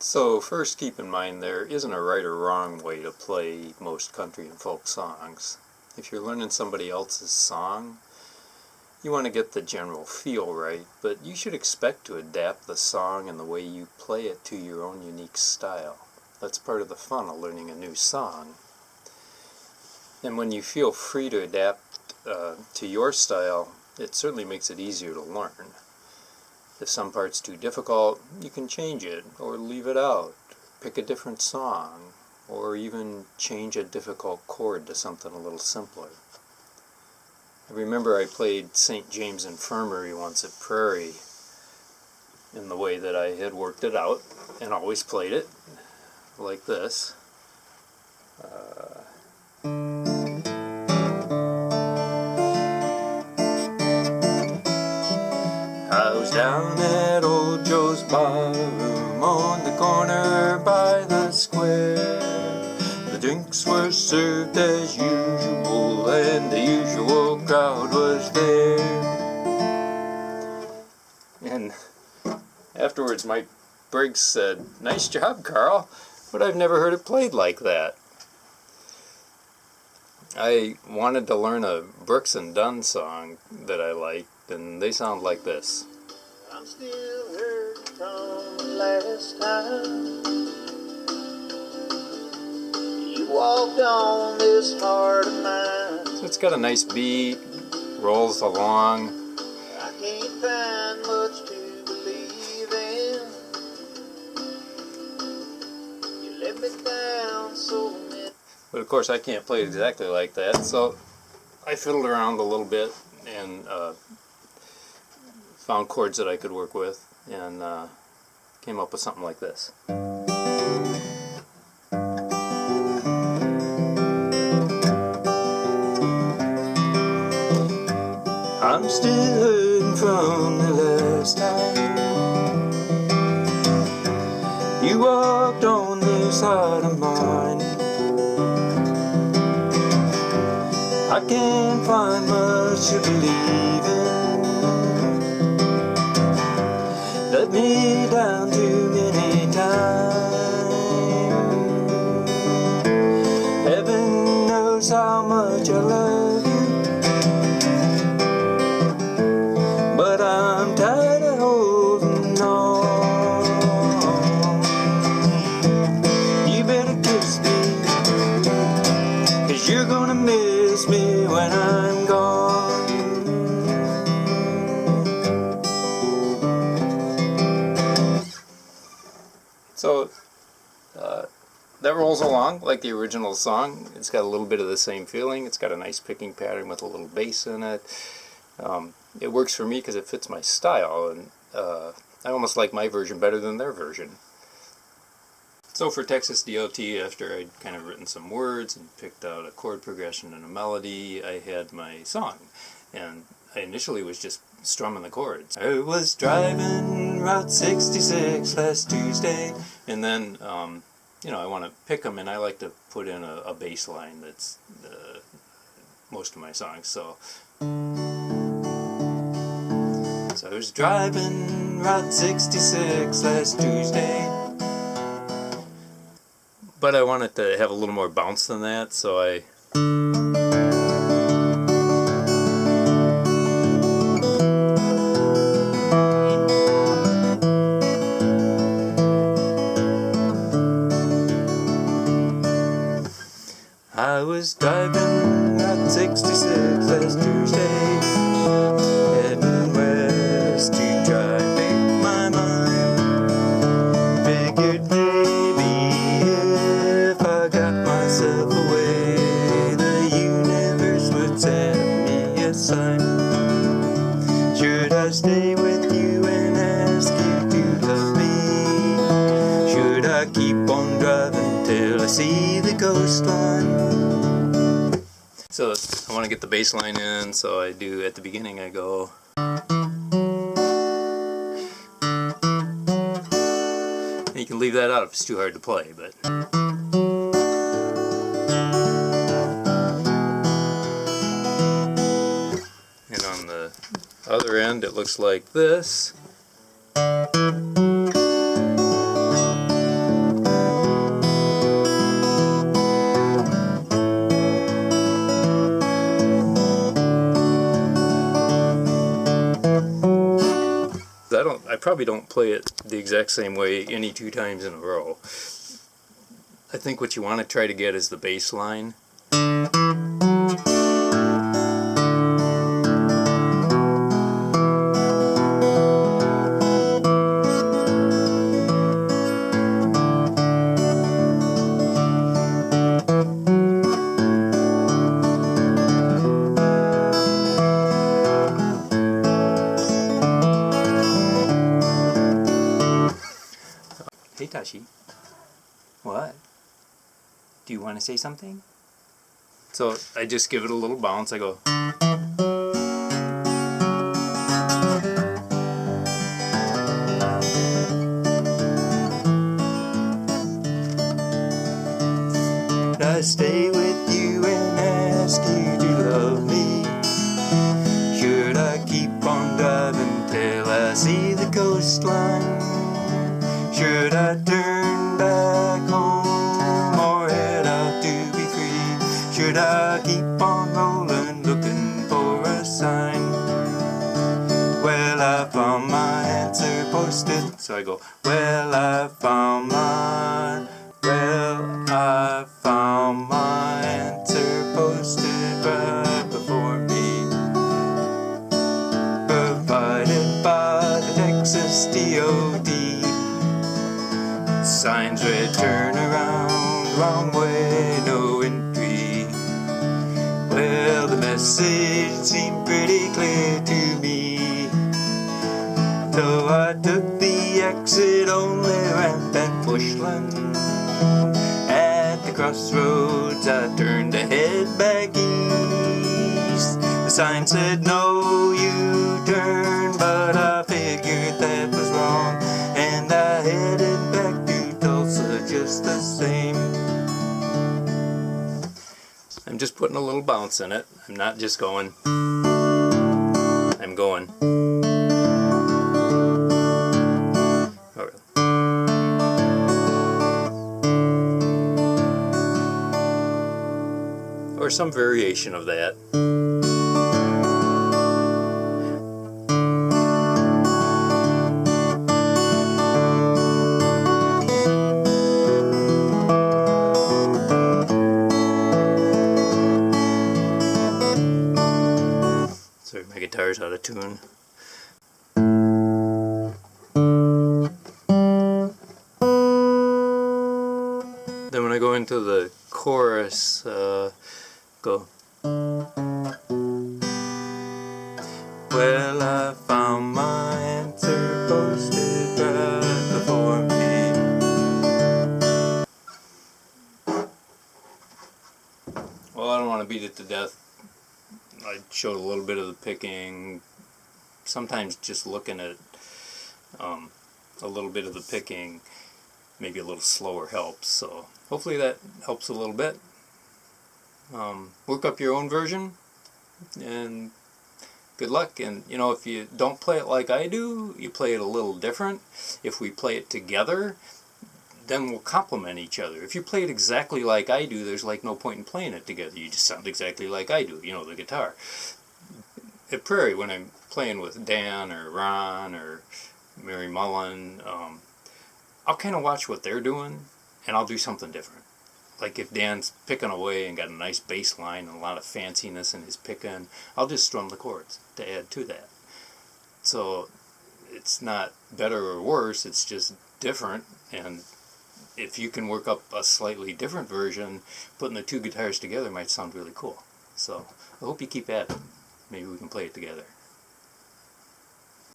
So first, keep in mind there isn't a right or wrong way to play most country and folk songs. If you're learning somebody else's song, you want to get the general feel right, but you should expect to adapt the song and the way you play it to your own unique style. That's part of the fun of learning a new song. And when you feel free to adapt to your style, it certainly makes it easier to learn. If some part's too difficult, you can change it or leave it out, pick a different song, or even change a difficult chord to something a little simpler. I remember I played St. James Infirmary once at Prairie in the way that I had worked it out, and always played it like this. I was down at old Joe's barroom on the corner by the square. The drinks were served as usual and the usual crowd was there. And afterwards Mike Briggs said, "Nice job, Carl, but I've never heard it played like that." I wanted to learn a Brooks and Dunn song that I liked, and they sound like this. I'm still hurt from the last time you walked on this heart of mine. So it's got a nice beat, rolls along. I can't find much to believe in. You let me down so many. But of course I can't play it exactly like that, so I fiddled around a little bit and found chords that I could work with, and came up with something like this. I'm still hurting from the last time you walked on this heart of mine. I can't find much to believe in. Let me down too many times. Heaven knows how much I love you, but I'm tired of holding on. You better kiss me, 'cause you're gonna miss me when I'm gone. So that rolls along like the original song. It's got a little bit of the same feeling. It's got a nice picking pattern with a little bass in it. It works for me because it fits my style, and I almost like my version better than their version. So for Texas DOT, after I'd kind of written some words and picked out a chord progression and a melody, I had my song. And I initially was just strumming the chords. I was driving Route 66 last Tuesday, and then, I want to pick them, and I like to put in a bass line that's most of my songs. So I was driving Route 66 last Tuesday. But I wanted to have a little more bounce than that, so I was driving Route 66 last Tuesday, heading west to try and make my mind. Figured maybe if I got myself away, the universe would send me a sign. Should I stay with you and ask you to love me? Should I keep on driving till I see the coastline? So I want to get the bass line in, so I do at the beginning I go. You can leave that out if it's too hard to play, but and on the other end it looks like this. I probably don't play it the exact same way any 2 times in a row. I think what you want to try to get is the bass line. Hey Tashi, what? Do you want to say something? So I just give it a little bounce. I go. I stay with you and ask you to love me? Should I keep on driving till I see the coastline? Should I turn back home or head out to be free? Should I keep on rolling looking for a sign? Well, I found my answer posted. So I go, well, I found my answer posted right before me. Provided by the Texas DOD. Signs read turn around, wrong way, no entry. Well, the message seemed pretty clear to me. So I took the exit only ramp and bushland. At the crossroads I turned to head back east. The sign said no U-turn, but I figured that was wrong, and I headed back to Tulsa just the same. I'm just putting a little bounce in it. I'm not just going. I'm going. Or some variation of that. Sorry, my guitar's out of tune. Then when I go into the chorus, go. Well, I found my answer posted right before me. Well, I don't want to beat it to death. I showed a little bit of the picking. Sometimes just looking at a little bit of the picking, maybe a little slower helps. So hopefully that helps a little bit. Work up your own version, and good luck. And you know, if you don't play it like I do, you play it a little different. If we play it together, then we'll complement each other. If you play it exactly like I do, there's like no point in playing it together. You just sound exactly like I do, you know, the guitar. At Prairie, when I'm playing with Dan or Ron or Mary Mullen, I'll kind of watch what they're doing, and I'll do something different. Like if Dan's picking away and got a nice bass line and a lot of fanciness in his picking, I'll just strum the chords to add to that. So it's not better or worse, it's just different. And if you can work up a slightly different version, putting the 2 guitars together might sound really cool. So I hope you keep at it. Maybe we can play it together.